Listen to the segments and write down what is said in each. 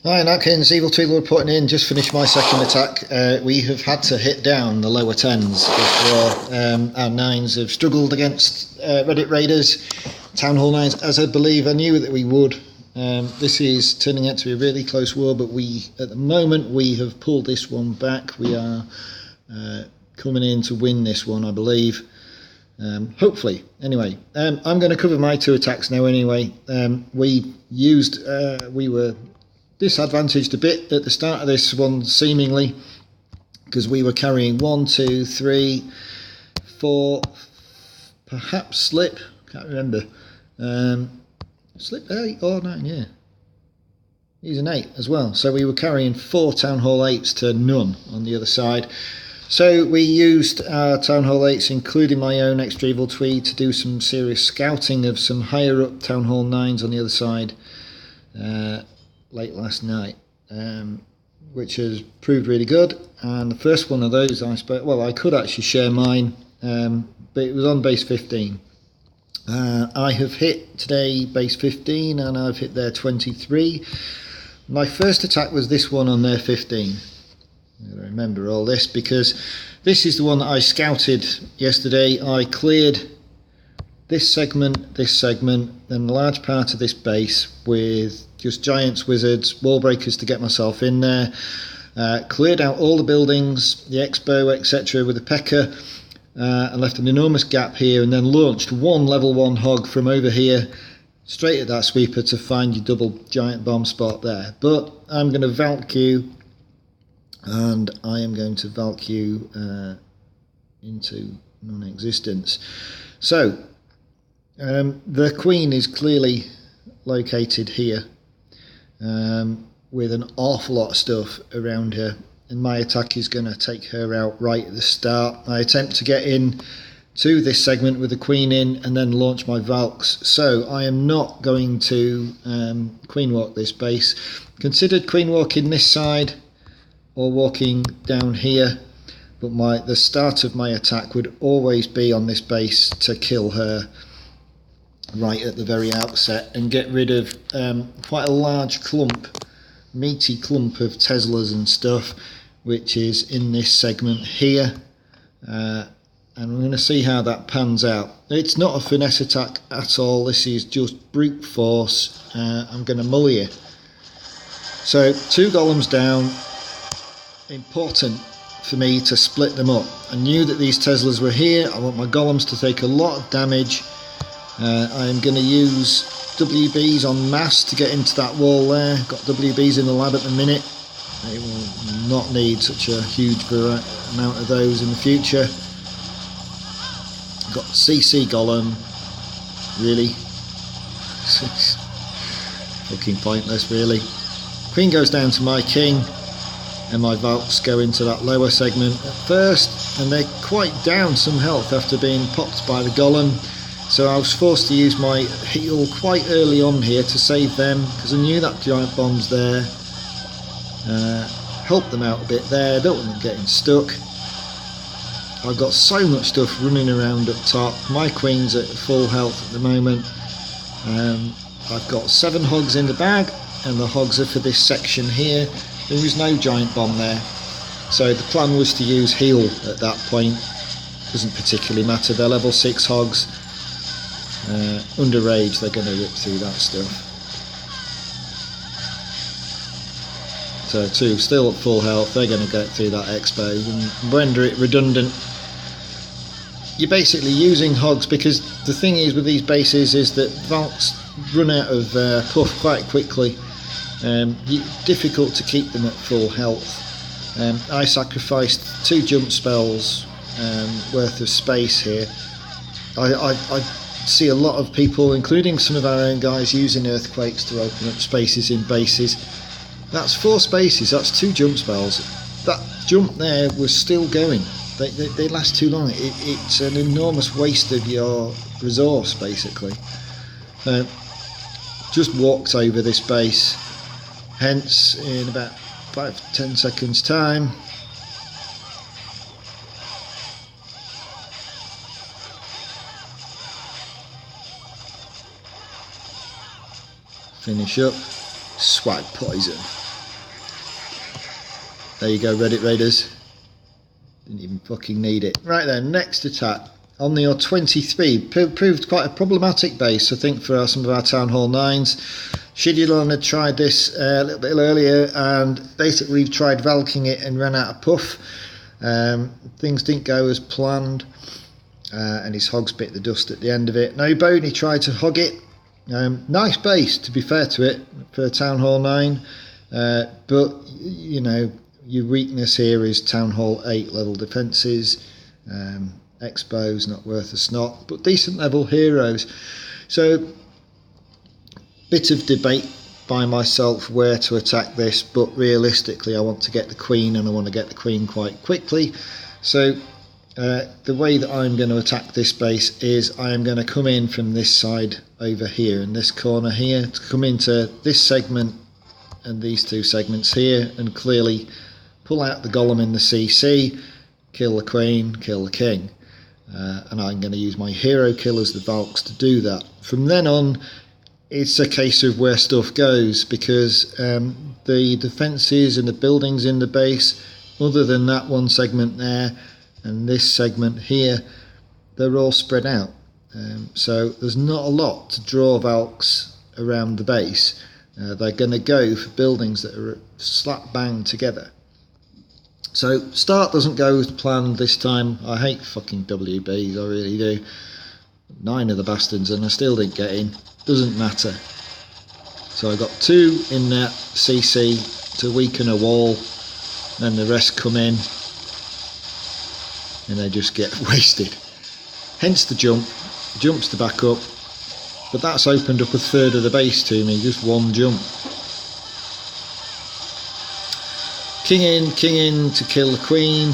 Hi Atkins, evilTweedle reporting in, just finished my second attack. We have had to hit down the lower 10s before our 9s have struggled against Reddit Raiders, Town Hall 9s, as I believe I knew that we would. This is turning out to be a really close war, but at the moment we have pulled this one back. We are coming in to win this one, I believe. Hopefully. Anyway, I'm going to cover my 2 attacks now anyway. We were disadvantaged a bit at the start of this one, seemingly, because we were carrying 1, 2, 3, 4, perhaps slip, can't remember, slip 8 or 9, yeah, he's an 8 as well, so we were carrying 4 Town Hall 8s to none on the other side. So we used our Town Hall 8s, including my own extra evilTweed, to do some serious scouting of some higher up Town Hall 9s on the other side late last night, which has proved really good. And the first one of those I could actually share mine, but it was on base 15. I have hit today base 15 and I've hit their 23. My first attack was this one on their 15. I remember all this because this is the one that I scouted yesterday. I cleared this segment, and a large part of this base with just giants, wizards, wall breakers to get myself in there. Cleared out all the buildings, the expo, etc. with a pecker, and left an enormous gap here, and then launched one level 1 hog from over here straight at that sweeper to find your double giant bomb spot there. But I'm going to Valk you, and I am going to Valk you into non-existence. So the queen is clearly located here, with an awful lot of stuff around her, and my attack is going to take her out right at the start. I attempt to get in to this segment with the queen in and then launch my Valks. So I am not going to queen walk this base. Considered queen walking this side or walking down here, but the start of my attack would always be on this base to kill her right at the very outset and get rid of quite a large meaty clump of Teslas and stuff, which is in this segment here, and we're going to see how that pans out. It's not a finesse attack at all, this is just brute force. I'm going to mull you. So 2 golems down, important for me to split them up. I knew that these Teslas were here, I want my golems to take a lot of damage. I am going to use WBs en masse to get into that wall there. Got WBs in the lab at the minute. They will not need such a huge amount of those in the future. Got CC golem, really. Fucking pointless, really. Queen goes down to my king, and my Valks go into that lower segment at first, and they're quite down some health after being popped by the golem. So I was forced to use my heal quite early on here to save them, because I knew that giant bomb's there. Help them out a bit there, don't want them getting stuck. I've got so much stuff running around up top. My queen's at full health at the moment. I've got 7 hogs in the bag, and the hogs are for this section here. There is no giant bomb there. So the plan was to use heal at that point. Doesn't particularly matter, they're level 6 hogs. Under rage, they're going to rip through that stuff. So 2 still at full health, they're going to get through that expo and render it redundant. You're basically using hogs, because the thing is with these bases is that Valks run out of puff quite quickly. Difficult to keep them at full health. I sacrificed 2 jump spells worth of space here. I see a lot of people, including some of our own guys, using earthquakes to open up spaces in bases. That's 4 spaces, that's 2 jump spells. That jump there was still going. They last too long. It's an enormous waste of your resource, basically. Just walked over this base, hence in about 5-10 seconds time. Finish up, swag poison. There you go, Reddit Raiders. Didn't even fucking need it. Right then, next attack. On the 23, proved quite a problematic base, I think, for some of our Town Hall 9s. Shidulon had tried this a little bit earlier, and basically tried valking it and ran out of puff. Things didn't go as planned, and his hogs bit the dust at the end of it. No bone, he tried to hog it. Nice base, to be fair to it, for Town Hall 9, but, you know, your weakness here is Town Hall 8 level defences. Expos not worth a snot, but decent level heroes. So, bit of debate by myself where to attack this, but realistically I want to get the queen, and I want to get the queen quite quickly. So the way that I'm going to attack this base is I am going to come in from this side over here, in this corner here, to come into this segment and these two segments here, and clearly pull out the golem in the CC, kill the queen, kill the king. And I'm going to use my hero killers, the Valks, to do that. From then on, it's a case of where stuff goes, because the defences and the buildings in the base, other than that one segment there and this segment here, they're all spread out. So there's not a lot to draw Valks around the base. They're going to go for buildings that are slap bang together. So start doesn't go as planned this time. I hate fucking WBs, I really do. 9 of the bastards and I still didn't get in. Doesn't matter. So I got 2 in that CC to weaken a wall, then the rest come in and they just get wasted. Hence the jump. Jumps to back up, but that's opened up a third of the base to me, just one jump. King in to kill the queen,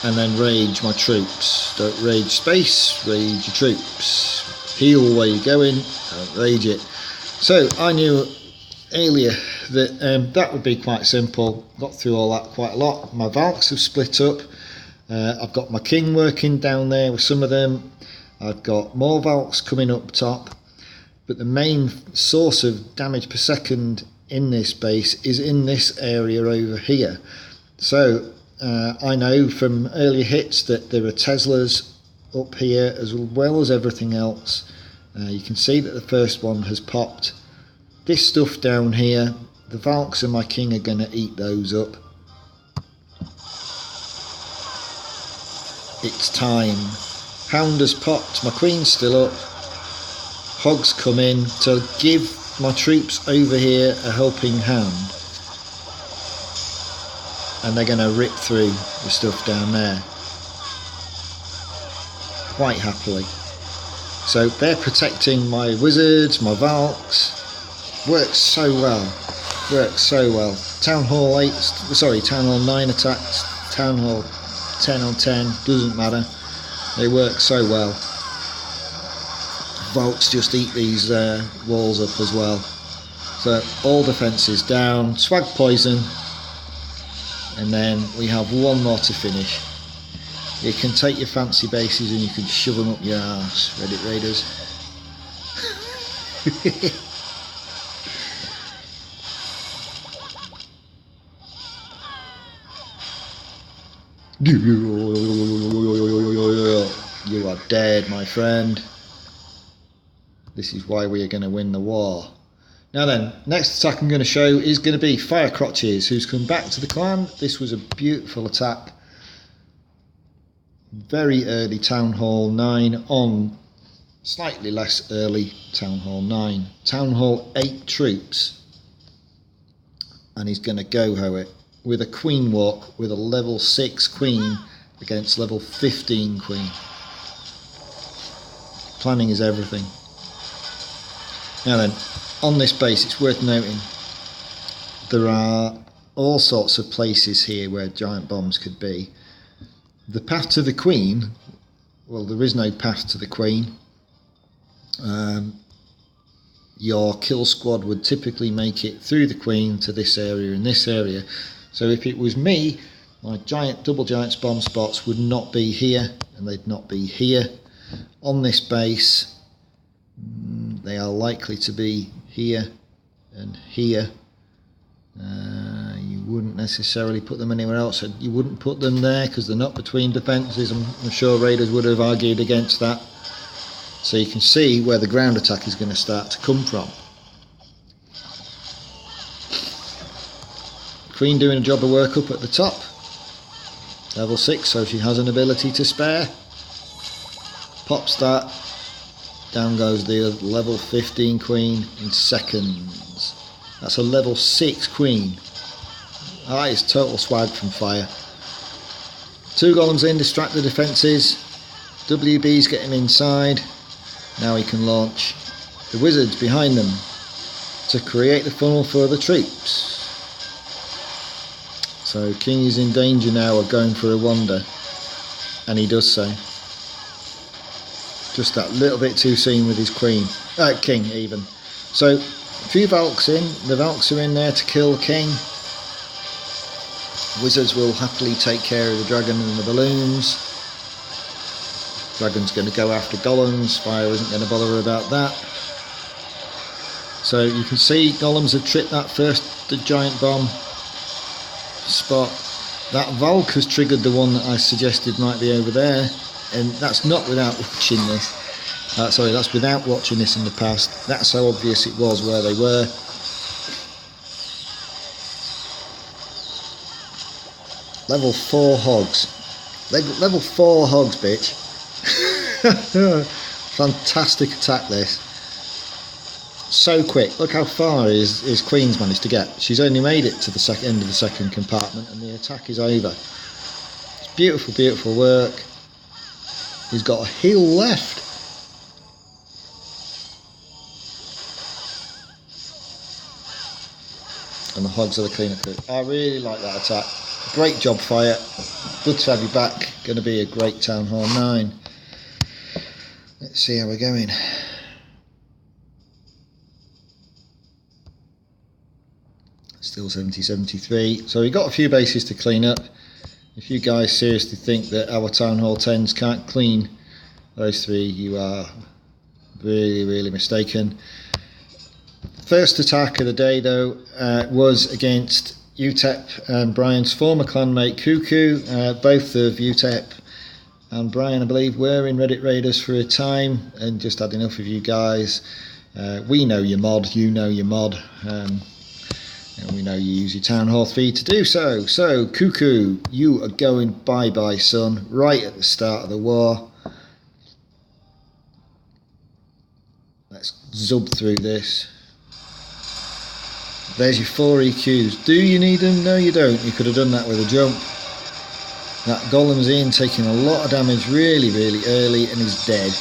and then rage my troops. Don't rage space, rage your troops. Heal where you're going, don't rage it. So I knew earlier that that would be quite simple. Got through all that quite a lot. My Valks have split up. I've got my king working down there with some of them. I've got more Valks coming up top. But the main source of damage per second in this base is in this area over here. So I know from earlier hits that there are Teslas up here as well as everything else. You can see that the first one has popped. This stuff down here, the Valks and my king are going to eat those up. It's time. Hound has popped, my queen's still up. Hogs come in to give my troops over here a helping hand, and they're going to rip through the stuff down there quite happily. So they're protecting my wizards, my Valks. Works so well. Works so well. Town Hall 9 attacks, Town Hall 10 on 10, doesn't matter. They work so well. Valks just eat these walls up as well. So all defences down, swag poison, and then we have one more to finish. You can take your fancy bases and you can shove them up your arse, Reddit Raiders. You are dead, my friend. This is why we are going to win the war. Now then, next attack I'm going to show is going to be Fire Crotches, who's come back to the clan. This was a beautiful attack. Very early Town Hall 9 on slightly less early Town Hall 9. Town Hall 8 troops. And he's going to Goho it with a queen walk with a level 6 queen against level 15 queen. Planning is everything. Now then, on this base it's worth noting there are all sorts of places here where giant bombs could be. The path to the queen, well, there is no path to the queen. Your kill squad would typically make it through the queen to this area and this area. So if it was me, my double giant bomb spots would not be here, and they'd not be here. On this base, they are likely to be here and here You wouldn't necessarily put them anywhere else. You wouldn't put them there because they're not between defences. I'm sure raiders would have argued against that. So you can see where the ground attack is going to start to come from. Queen doing a job of work up at the top. Level 6, so she has an ability to spare. Pops that. Down goes the level 15 queen in seconds. That's a level 6 queen. That is total swag from fire. 2 golems in, distract the defences. WB's get him inside. Now he can launch the wizards behind them to create the funnel for the troops. So King is in danger now of going for a wander, and he does so. Just that little bit too soon with his king even. So a few Valks in. The Valks are in there to kill King. Wizards will happily take care of the dragon and the balloons. Dragon's going to go after golems. Fire isn't going to bother about that. So you can see golems have tripped the giant bomb spot. That Valk has triggered the one that I suggested might be over there, and that's not without watching this. Sorry, that's without watching this in the past. That's how obvious it was where they were. Level 4 hogs. Level 4 hogs, bitch. Fantastic attack this. So quick. Look how far his queen's managed to get. She's only made it to the end of the second compartment and the attack is over. It's beautiful, beautiful work. He's got a heel left. And the hogs are the cleanup crew. I really like that attack. Great job, Fire. Good to have you back. Going to be a great Town Hall 9. Let's see how we're going. Still 70-73. So we've got a few bases to clean up. If you guys seriously think that our Town Hall 10s can't clean those 3, you are really, really mistaken. First attack of the day, though, was against Utep and Brian's former clanmate Kookoo. Both of Utep and Brian, I believe, were in Reddit Raiders for a time and just had enough of you guys. We know your mod, you know your mod, and we know you use your Town Hall feed to do so. So, Kookoo, you are going bye-bye, son, right at the start of the war. Let's zub through this. There's your 4 EQs. Do you need them? No, you don't. You could have done that with a jump. That golem's in, taking a lot of damage really, really early, and is dead.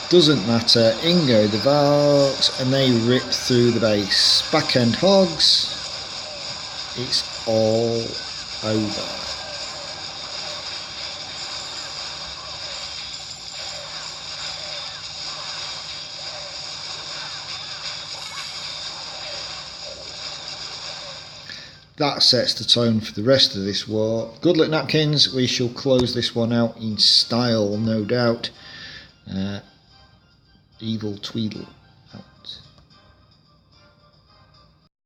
Doesn't matter. In go the Valks, and they rip through the base. Back-end hogs. It's all over. That sets the tone for the rest of this war. Good luck, napkins. We shall close this one out in style, no doubt. evilTweedle.